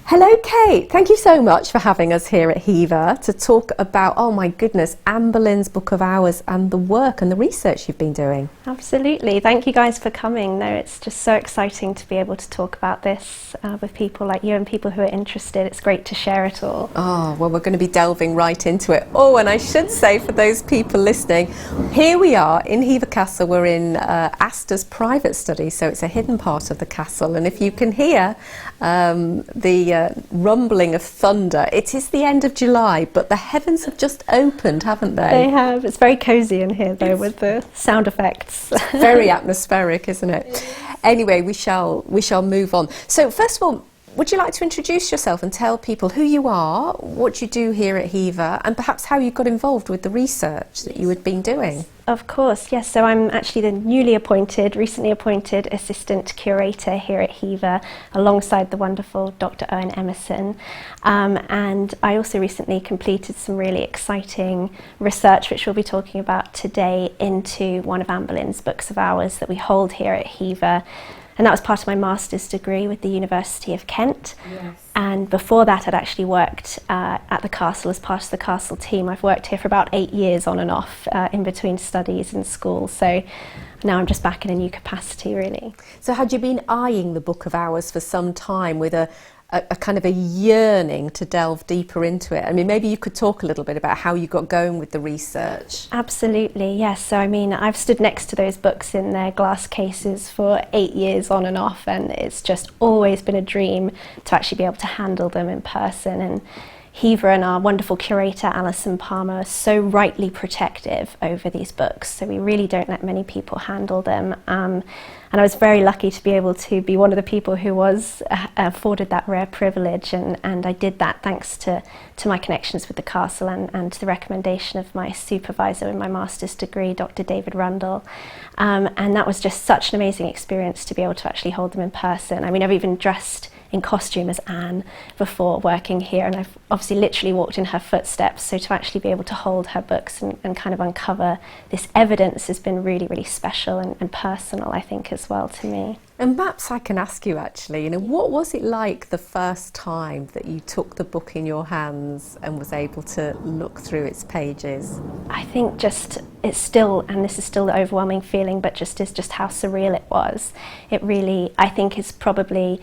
Hello Kate, thank you so much for having us here at Hever to talk about, oh my goodness, Anne Boleyn's Book of Hours and the work and the research you've been doing. Absolutely, thank you guys for coming. No, it's just so exciting to be able to talk about this with people like you and people who are interested. It's great to share it all. Oh, well, we're going to be delving right into it. Oh, and I should say for those people listening, here we are in Hever Castle. We're in Asta's private study, so it's a hidden part of the castle, and if you can hear the rumbling of thunder. It is the end of July, but the heavens have just opened, haven't they? They have. It's very cosy in here, though, with the sound effects. Very atmospheric, isn't it? Anyway, we shall move on. So, first of all, would you like to introduce yourself and tell people who you are, what you do here at Hever, and perhaps how you got involved with the research that you had been doing? Of course, yes. So I'm actually the recently appointed assistant curator here at Hever, alongside the wonderful Dr. Owen Emerson. And I also recently completed some really exciting research, which we'll be talking about today, into one of Anne Boleyn's books of hours that we hold here at Hever. And that was part of my master's degree with the University of Kent. Yes. And before that, I'd actually worked at the castle as part of the castle team. I've worked here for about 8 years on and off in between studies and school. So now I'm just back in a new capacity, really. So had you been eyeing the Book of Hours for some time with a kind of a yearning to delve deeper into it? I mean, maybe you could talk a little bit about how you got going with the research. Absolutely, yes. So I mean, I've stood next to those books in their glass cases for 8 years on and off, and it's just always been a dream to actually be able to handle them in person. And Hever and our wonderful curator, Alison Palmer, are so rightly protective over these books, so we really don't let many people handle them. And I was very lucky to be able to be one of the people who was afforded that rare privilege, and I did that thanks to my connections with the castle and to the recommendation of my supervisor in my master's degree, Dr. David Rundle. And that was just such an amazing experience to be able to actually hold them in person. I mean, I've even dressed in costume as Anne before working here, and I've obviously literally walked in her footsteps, so to actually be able to hold her books and kind of uncover this evidence has been really, really special and personal, I think, as well to me. And perhaps I can ask you actually, what was it like the first time that you took the book in your hands and was able to look through its pages? I think it's still, and this is still the overwhelming feeling, but just how surreal it was. It really, I think, is probably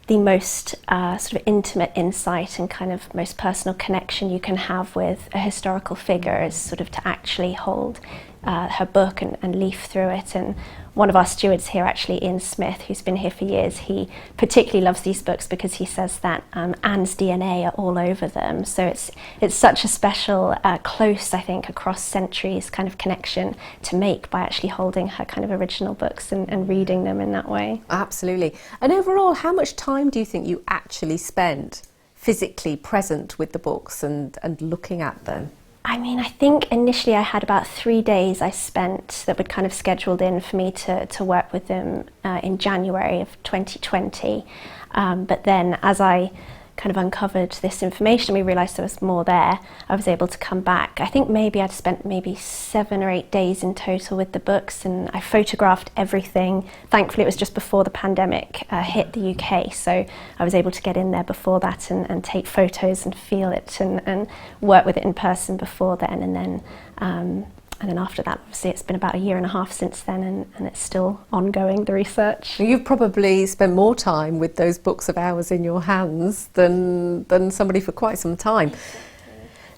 the most sort of intimate insight and kind of most personal connection you can have with a historical figure, is sort of to actually hold her book and leaf through it. And one of our stewards here, actually, Ian Smith, who's been here for years, he particularly loves these books because he says that Anne's DNA are all over them. So it's such a special, close, I think, across centuries kind of connection to make by actually holding her kind of original books and reading them in that way. Absolutely. And overall, how much time do you think you actually spent physically present with the books and looking at them? I mean, I think initially I had about 3 days I spent that were kind of scheduled in for me to work with them in January of 2020. But then as I kind of uncovered this information, we realised there was more there, I was able to come back. I think maybe I'd spent maybe 7 or 8 days in total with the books, and I photographed everything. Thankfully it was just before the pandemic hit the UK, so I was able to get in there before that and take photos and feel it and work with it in person before then, and then after that, obviously, it's been about 1.5 years since then, and it's still ongoing, the research. You've probably spent more time with those books of hours in your hands than somebody for quite some time.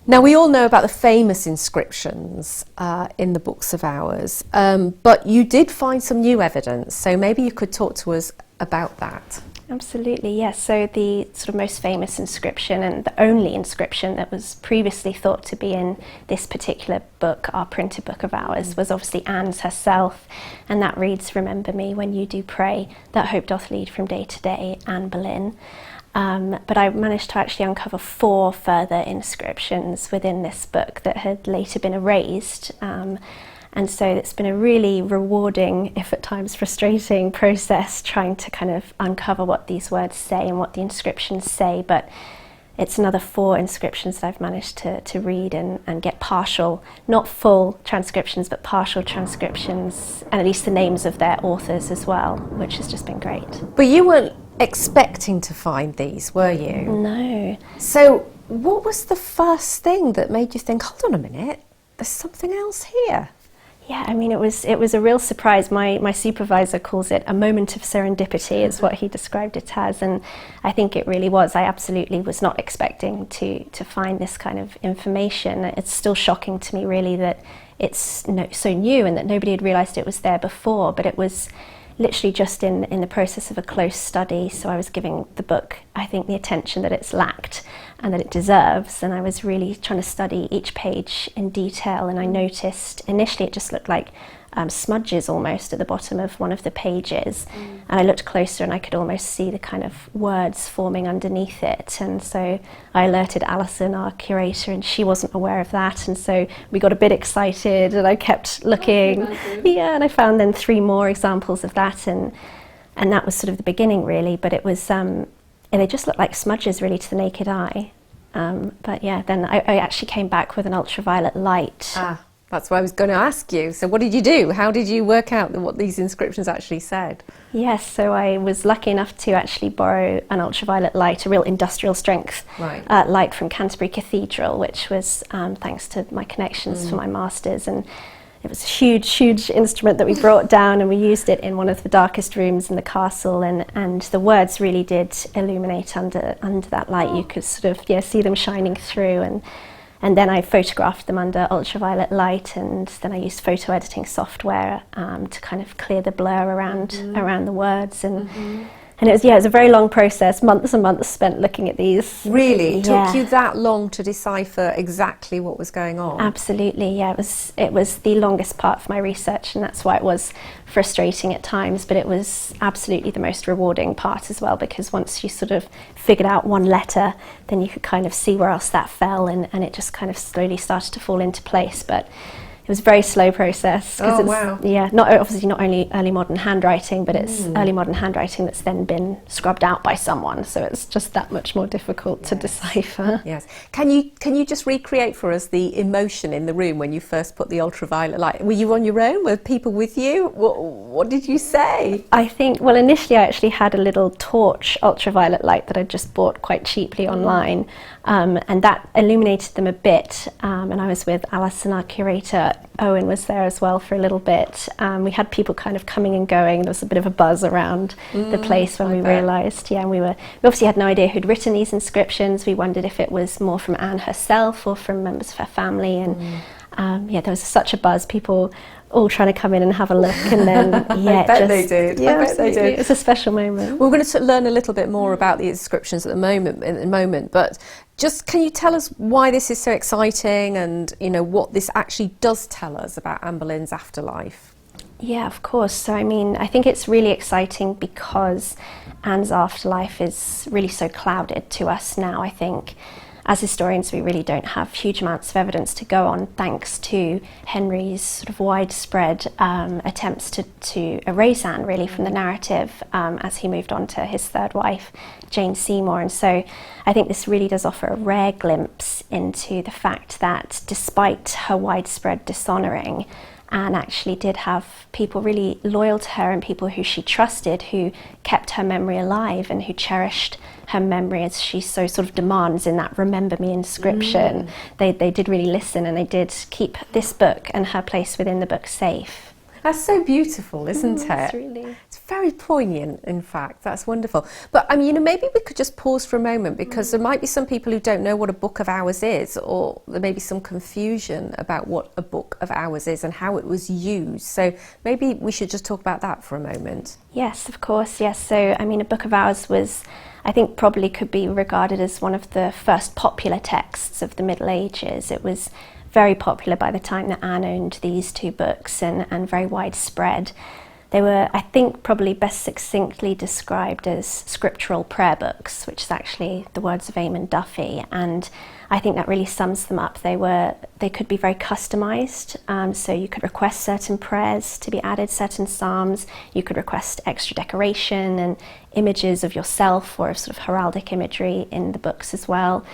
Now, we all know about the famous inscriptions in the books of hours, but you did find some new evidence, so maybe you could talk to us about that. Absolutely, yes. So the sort of most famous inscription, and the only inscription that was previously thought to be in this particular book, our printed book of hours, was obviously Anne's herself, and that reads, "Remember me when you do pray, that hope doth lead from day to day, Anne Boleyn." But I managed to actually uncover 4 further inscriptions within this book that had later been erased. And so it's been a really rewarding, if at times frustrating, process trying to kind of uncover what these words say and what the inscriptions say. But it's another 4 inscriptions that I've managed to read and get partial, not full transcriptions, but partial transcriptions, and at least the names of their authors as well, which has just been great. But you weren't expecting to find these, were you? No. So what was the first thing that made you think, hold on a minute, there's something else here? Yeah, I mean, it was a real surprise. My supervisor calls it a moment of serendipity, is what he described it as, and I think it really was. I absolutely was not expecting to find this kind of information. It's still shocking to me, really, that it's so new and that nobody had realised it was there before, but it was literally just in the process of a close study, so I was giving the book, I think, the attention that it's lacked and that it deserves, and I was really trying to study each page in detail, and I noticed initially it just looked like smudges almost at the bottom of one of the pages, and I looked closer and I could almost see the kind of words forming underneath it, and so I alerted Alison, our curator, and she wasn't aware of that, and so we got a bit excited and I kept looking. Yeah, and I found then 3 more examples of that, and that was sort of the beginning, really, but it was they just looked like smudges really to the naked eye, but yeah, then I actually came back with an ultraviolet light. That's what I was going to ask you. So what did you do? How did you work out what these inscriptions actually said? Yes, so I was lucky enough to actually borrow an ultraviolet light, a real industrial strength light from Canterbury Cathedral, which was thanks to my connections for my masters, and it was a huge, huge instrument that we brought down, and we used it in one of the darkest rooms in the castle, and the words really did illuminate under that light. You could sort of see them shining through, and then I photographed them under ultraviolet light, and then I used photo editing software to kind of clear the blur around the words, and it was a very long process, months and months spent looking at these. Really? It took you that long to decipher exactly what was going on? Absolutely, yeah. It was the longest part of my research, and that's why it was frustrating at times, but it was absolutely the most rewarding part as well, because once you sort of figured out one letter, then you could kind of see where else that fell, and it just kind of slowly started to fall into place. But it was a very slow process. Wow. Yeah, not only early modern handwriting, but it's early modern handwriting that's then been scrubbed out by someone, so it's just that much more difficult to decipher. Yes. Can you just recreate for us the emotion in the room when you first put the ultraviolet light? Were you on your own? Were people with you? What did you say? I think, well, initially I actually had a little torch ultraviolet light that I just bought quite cheaply online, and that illuminated them a bit, and I was with Alison, our curator. Owen was there as well for a little bit. We had people kind of coming and going. There was a bit of a buzz around the place when we realised. Yeah, and we obviously had no idea who'd written these inscriptions. We wondered if it was more from Anne herself or from members of her family. And there was such a buzz. People all trying to come in and have a look, and then I bet they did. Yeah, I bet they did. It's a special moment. We're going to learn a little bit more about the inscriptions in a moment, but just can you tell us why this is so exciting, and what this actually does tell us about Anne Boleyn's afterlife? Yeah, of course. So I mean, I think it's really exciting because Anne's afterlife is really so clouded to us now. I think as historians, we really don't have huge amounts of evidence to go on, thanks to Henry's sort of widespread attempts to erase Anne really from the narrative as he moved on to his third wife, Jane Seymour. And so I think this really does offer a rare glimpse into the fact that despite her widespread dishonouring, Anne actually did have people really loyal to her, and people who she trusted, who kept her memory alive and who cherished her memory as she so sort of demands in that "Remember Me" inscription. They did really listen, and they did keep this book and her place within the book safe. That's so beautiful, isn't it? Really. It's very poignant, in fact. That's wonderful. But I mean, maybe we could just pause for a moment, because there might be some people who don't know what a book of hours is, or there may be some confusion about what a book of hours is and how it was used. So maybe we should just talk about that for a moment. Yes, of course. Yes. So I mean, a book of hours was, I think, probably could be regarded as one of the first popular texts of the Middle Ages. It was very popular by the time that Anne owned these 2 books, and very widespread. they were, I think, probably best succinctly described as scriptural prayer books, which is actually the words of Eamon Duffy, and I think that really sums them up. They could be very customized, so you could request certain prayers to be added, certain psalms. You could request extra decoration and images of yourself or sort of heraldic imagery in the books as well.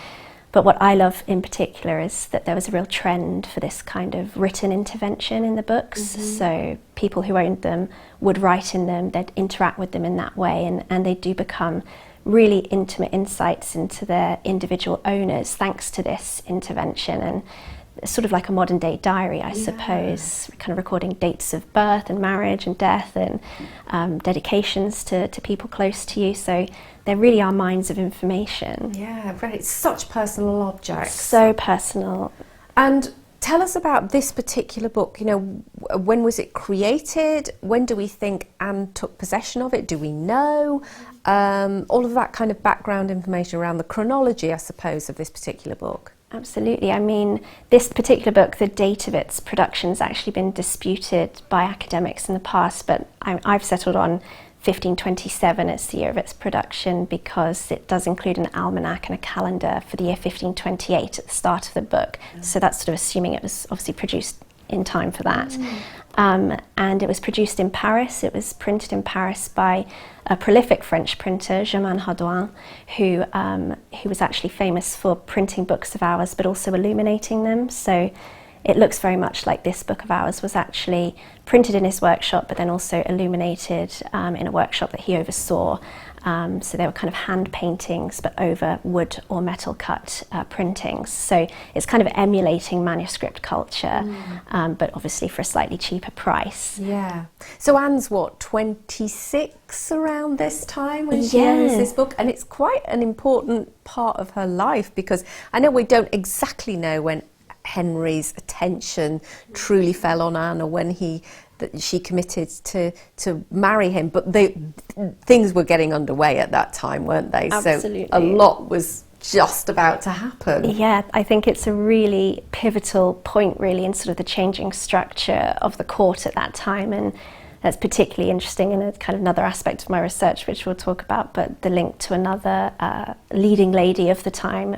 But what I love in particular is that there was a real trend for this kind of written intervention in the books. So people who owned them would write in them, they'd interact with them in that way, and they do become really intimate insights into their individual owners thanks to this intervention. And it's sort of like a modern day diary, I suppose, kind of recording dates of birth and marriage and death and dedications to people close to you. So they really are mines of information. Yeah, right. It's such personal objects. So personal. And tell us about this particular book. You know, when was it created? When do we think Anne took possession of it? Do we know? All of that kind of background information around the chronology, I suppose, of this particular book. Absolutely. I mean, this particular book, the date of its production has actually been disputed by academics in the past, but I've settled on 1527 as the year of its production because it does include an almanac and a calendar for the year 1528 at the start of the book. So that's sort of assuming it was obviously produced in time for that. And it was produced in Paris. It was printed in Paris by a prolific French printer, Germain Hardouin, who was actually famous for printing books of hours but also illuminating them. So it looks very much like this book of hours was actually printed in his workshop but then also illuminated in a workshop that he oversaw. So they were kind of hand paintings but over wood or metal cut printings. So it's kind of emulating manuscript culture, but obviously for a slightly cheaper price. Yeah. So Anne's what, 26 around this time when she owns this book? And it's quite an important part of her life because I know we don't exactly know when Henry's attention truly fell on Anne or when she committed to marry him, but things were getting underway at that time, weren't they? Absolutely. So a lot was just about to happen. Yeah, I think it's a really pivotal point really in sort of the changing structure of the court at that time, and that's particularly interesting in a kind of another aspect of my research, which we'll talk about, but the link to another leading lady of the time.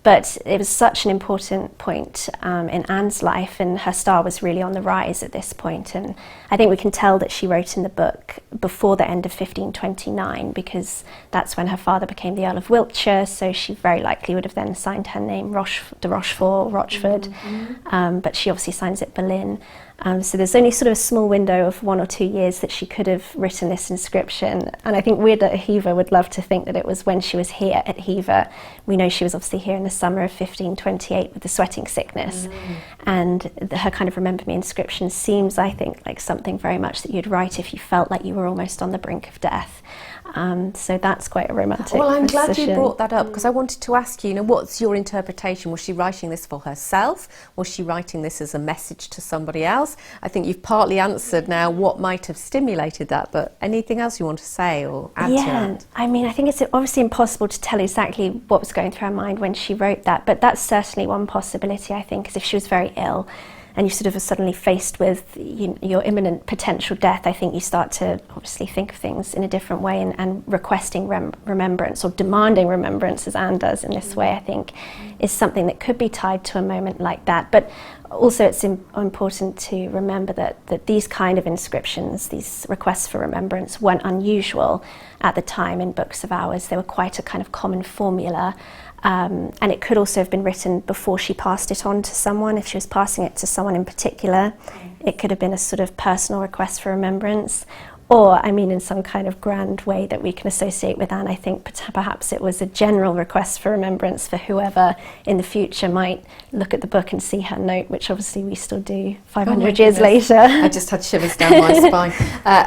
But it was such an important point in Anne's life, and her star was really on the rise at this point. And I think we can tell that she wrote in the book before the end of 1529, because that's when her father became the Earl of Wiltshire, so she very likely would have then signed her name de Rochefort, but she obviously signs it Boleyn. So there's only sort of a small window of 1 or 2 years that she could have written this inscription. And I think we at Hever would love to think that it was when she was here at Hever. We know she was obviously here in the summer of 1528 with the sweating sickness. And her kind of remember me inscription seems, I think, like something very much that you'd write if you felt like you were almost on the brink of death. So that's quite a romantic Well, I'm glad position. you brought that up because I wanted to ask you, what's your interpretation? Was she writing this for herself? Was she writing this as a message to somebody else? I think you've partly answered now what might have stimulated that, but anything else you want to say or add to that? I mean, I think it's obviously impossible to tell exactly what was going through her mind when she wrote that, but that's certainly one possibility, I think, because if she was very ill and you sort of are suddenly faced with your imminent potential death, I think you start to obviously think of things in a different way, and requesting remembrance or demanding remembrance, as Anne does in this way, I think, is something that could be tied to a moment like that. But also it's important to remember that these kind of inscriptions, these requests for remembrance, weren't unusual at the time in books of hours. They were quite a kind of common formula. And it could also have been written before she passed it on to someone. If she was passing it to someone in particular, it could have been a sort of personal request for remembrance. Or, I mean, in some kind of grand way that we can associate with Anne, I think perhaps it was a general request for remembrance for whoever in the future might look at the book and see her note, which obviously we still do 500 years later. I just had shivers down my spine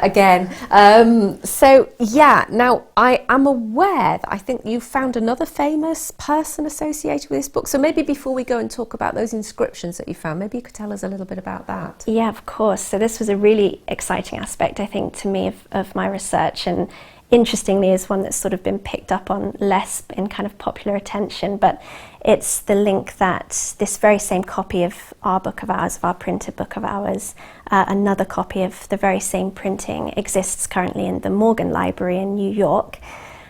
again. So, yeah, now I am aware that I think you found another famous person associated with this book. So maybe before we go and talk about those inscriptions that you found, maybe you could tell us a little bit about that. Yeah, of course. So this was a really exciting aspect, I think, to me of my research, and interestingly is one that's sort of been picked up on less in kind of popular attention, but it's the link that this very same copy of our Book of Hours, of our printed Book of Hours, another copy of the very same printing exists currently in the Morgan Library in New York,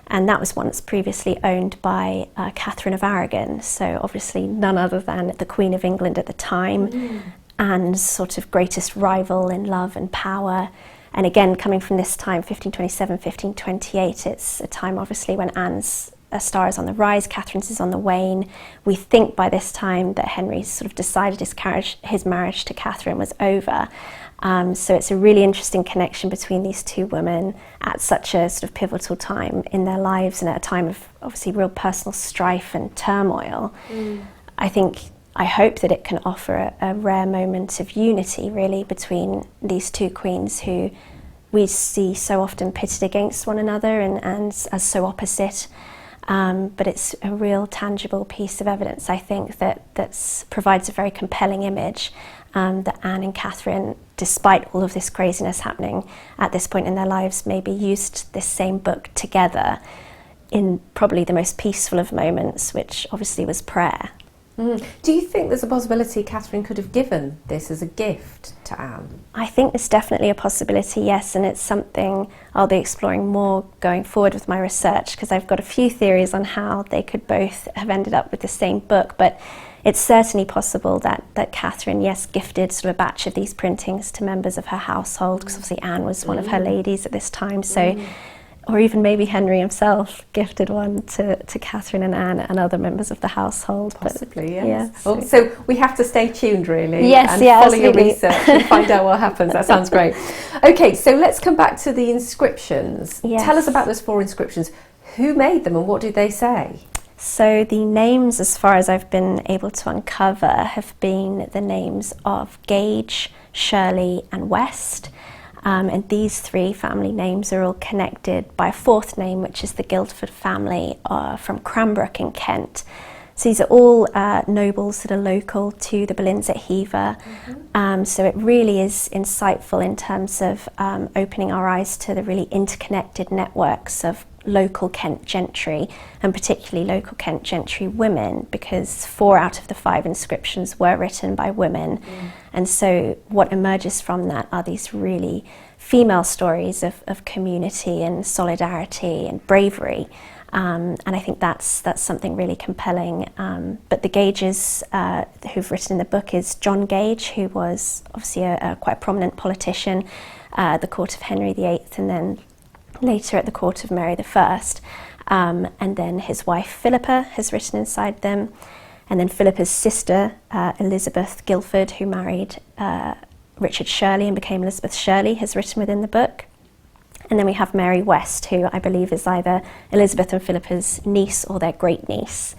and that was once previously owned by Catherine of Aragon, so obviously none other than the Queen of England at the time, Anne's sort of greatest rival in love and power. And again, coming from this time, 1527, 1528, it's a time obviously when Anne's star is on the rise, Catherine's is on the wane. We think by this time that Henry's sort of decided his marriage to Catherine was over. So it's a really interesting connection between these two women at such a sort of pivotal time in their lives, and at a time of obviously real personal strife and turmoil. I hope that it can offer a rare moment of unity, really, between these two queens who we see so often pitted against one another and as so opposite. But it's a real tangible piece of evidence, I think, that provides a very compelling image that Anne and Catherine, despite all of this craziness happening at this point in their lives, maybe used this same book together in probably the most peaceful of moments, which obviously was prayer. Do you think there's a possibility Catherine could have given this as a gift to Anne? I think there's definitely a possibility, yes, and it's something I'll be exploring more going forward with my research, because I've got a few theories on how they could both have ended up with the same book, but it's certainly possible that Catherine, yes, gifted sort of a batch of these printings to members of her household, because obviously Anne was one of her ladies at this time, so... Or even maybe Henry himself gifted one to Catherine and Anne and other members of the household. Possibly, yes. Well, so we have to stay tuned, really, yes, and yeah, follow absolutely. your research and find out what happens. That sounds great. Okay, so let's come back to the inscriptions. Yes. Tell us about those 4 inscriptions. Who made them and what did they say? So the names, as far as I've been able to uncover, have been the names of Gage, Shirley and West. And these 3 family names are all connected by a 4th name, which is the Guildford family from Cranbrook in Kent. So these are all nobles that are local to the Boleyns at Hever. So it really is insightful in terms of opening our eyes to the really interconnected networks of local Kent gentry, and particularly local Kent gentry women, because 4 out of the 5 inscriptions were written by women. And so what emerges from that are these really female stories of community and solidarity and bravery. And I think that's something really compelling. But the Gages who've written in the book is John Gage, who was obviously a quite prominent politician at the court of Henry VIII, and then later at the court of Mary I. And then his wife Philippa has written inside them. And then Philippa's sister, Elizabeth Guildford, who married Richard Shirley and became Elizabeth Shirley, has written within the book. And then we have Mary West, who I believe is either Elizabeth and Philippa's niece or their great niece.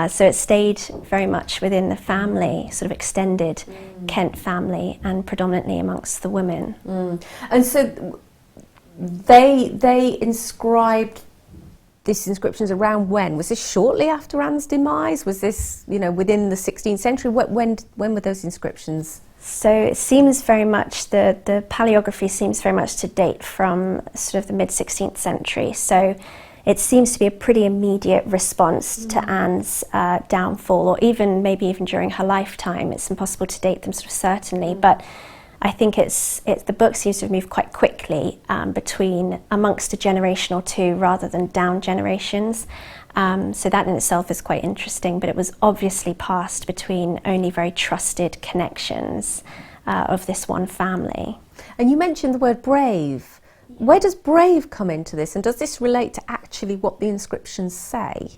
So it stayed very much within the family, sort of extended Kent family, and predominantly amongst the women. And so they inscribed these inscriptions around when? Was this shortly after Anne's demise? Was this, within the 16th century? When were those inscriptions? So it seems very much, the paleography seems very much to date from sort of the mid-16th century. So it seems to be a pretty immediate response to Anne's downfall, or maybe even during her lifetime. It's impossible to date them sort of certainly, but I think the book seems to have moved quite quickly amongst a generation or 2 rather than down generations. So that in itself is quite interesting, but it was obviously passed between only very trusted connections of this one family. And you mentioned the word brave. Where does brave come into this, and does this relate to actually what the inscriptions say?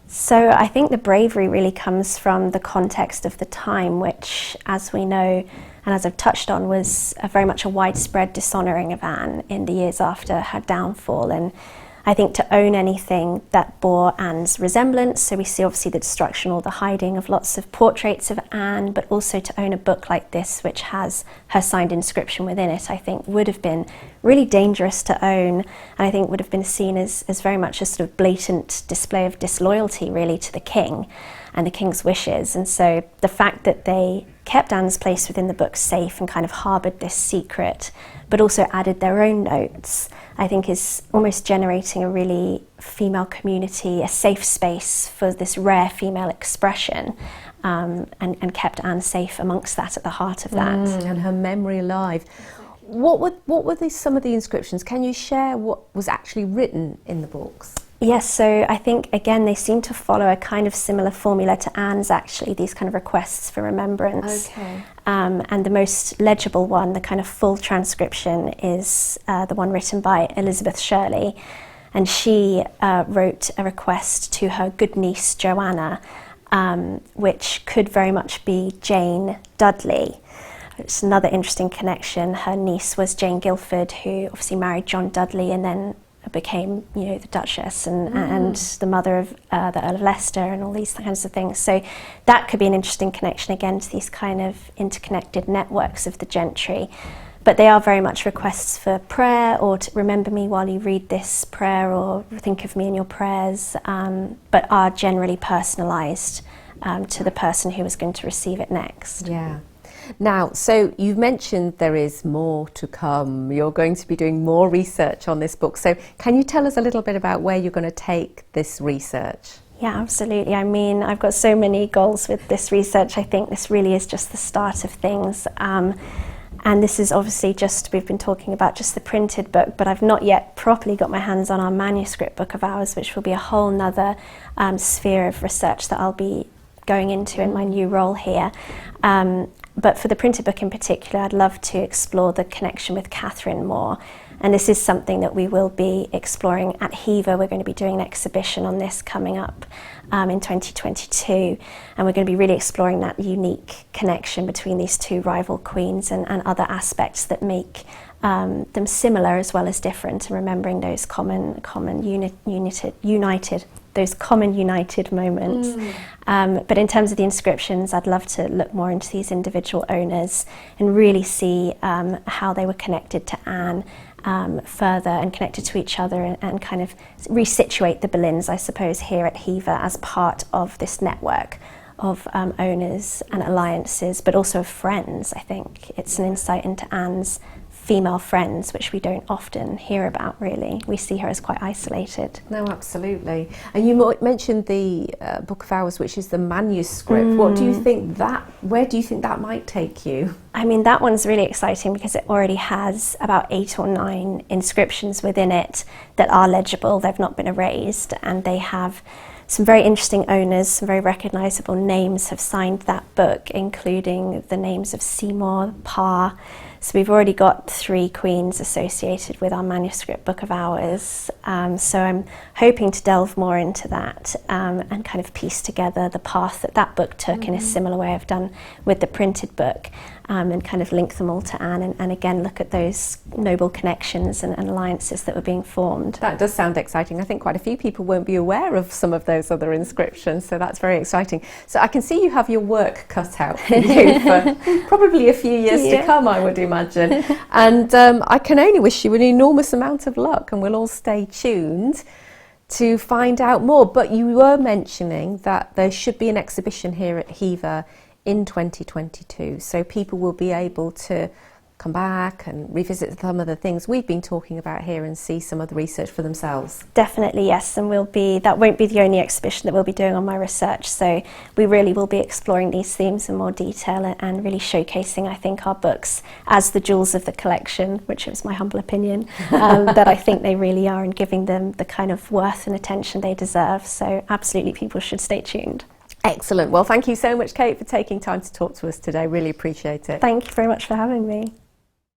So I think the bravery really comes from the context of the time, which, as we know, and as I've touched on, was very much a widespread dishonouring of Anne in the years after her downfall. And I think to own anything that bore Anne's resemblance, so we see obviously the destruction or the hiding of lots of portraits of Anne, but also to own a book like this, which has her signed inscription within it, I think would have been really dangerous to own, and I think would have been seen as very much a sort of blatant display of disloyalty really to the king and the king's wishes. And so the fact that they kept Anne's place within the book safe and kind of harboured this secret, but also added their own notes, I think is almost generating a really female community, a safe space for this rare female expression, and kept Anne safe amongst that, at the heart of that. And her memory alive. What were some of the inscriptions? Can you share what was actually written in the books? Yes, so I think, again, they seem to follow a kind of similar formula to Anne's, actually, these kind of requests for remembrance. Okay. And the most legible one, the kind of full transcription, is the one written by Elizabeth Shirley. And she wrote a request to her good niece, Joanna, which could very much be Jane Dudley. It's another interesting connection. Her niece was Jane Guilford, who obviously married John Dudley and then became, the Duchess and the mother of the Earl of Leicester and all these kinds of things. So that could be an interesting connection, again, to these kind of interconnected networks of the gentry. But they are very much requests for prayer, or to remember me while you read this prayer, or think of me in your prayers, but are generally personalised to the person who is going to receive it next. Yeah. Now, so you've mentioned there is more to come. You're going to be doing more research on this book. So can you tell us a little bit about where you're going to take this research? Yeah, absolutely. I mean, I've got so many goals with this research. I think this really is just the start of things. And this is obviously we've been talking about just the printed book, but I've not yet properly got my hands on our manuscript book of ours, which will be a whole nother sphere of research that I'll be going into in my new role here. But for the printed book in particular, I'd love to explore the connection with Catherine more. And this is something that we will be exploring at Hever. We're going to be doing an exhibition on this coming up in 2022. And we're going to be really exploring that unique connection between these two rival queens and other aspects that make them similar as well as different, and remembering those common united moments. But in terms of the inscriptions, I'd love to look more into these individual owners and really see how they were connected to Anne further, and connected to each other, and kind of resituate the Boleyns, I suppose, here at Hever as part of this network of owners and alliances, but also of friends. I think it's an insight into Anne's female friends, which we don't often hear about, really. We see her as quite isolated. No, absolutely. And you mentioned the Book of Hours, which is the manuscript. What do you think where do you think that might take you? I mean, that one's really exciting because it already has about 8 or 9 inscriptions within it that are legible. They've not been erased, and they have some very interesting owners, some very recognisable names have signed that book, including the names of Seymour, Parr. So we've already got 3 queens associated with our manuscript Book of Hours. So I'm hoping to delve more into that and kind of piece together the path that book took in a similar way I've done with the printed book, and kind of link them all to Anne, and again look at those noble connections and alliances that were being formed. That does sound exciting. I think quite a few people won't be aware of some of those other inscriptions, so that's very exciting. So I can see you have your work cut out for you for probably a few years to come, I would imagine. And I can only wish you an enormous amount of luck, and we'll all stay tuned to find out more. But you were mentioning that there should be an exhibition here at Hever in 2022, so people will be able to come back and revisit some of the things we've been talking about here and see some of the research for themselves. Definitely, yes, and that won't be the only exhibition that we'll be doing on my research, so we really will be exploring these themes in more detail and really showcasing, I think, our books as the jewels of the collection, which is my humble opinion, that I think they really are, and giving them the kind of worth and attention they deserve. So absolutely, people should stay tuned. Excellent. Well, thank you so much, Kate, for taking time to talk to us today. Really appreciate it. Thank you very much for having me.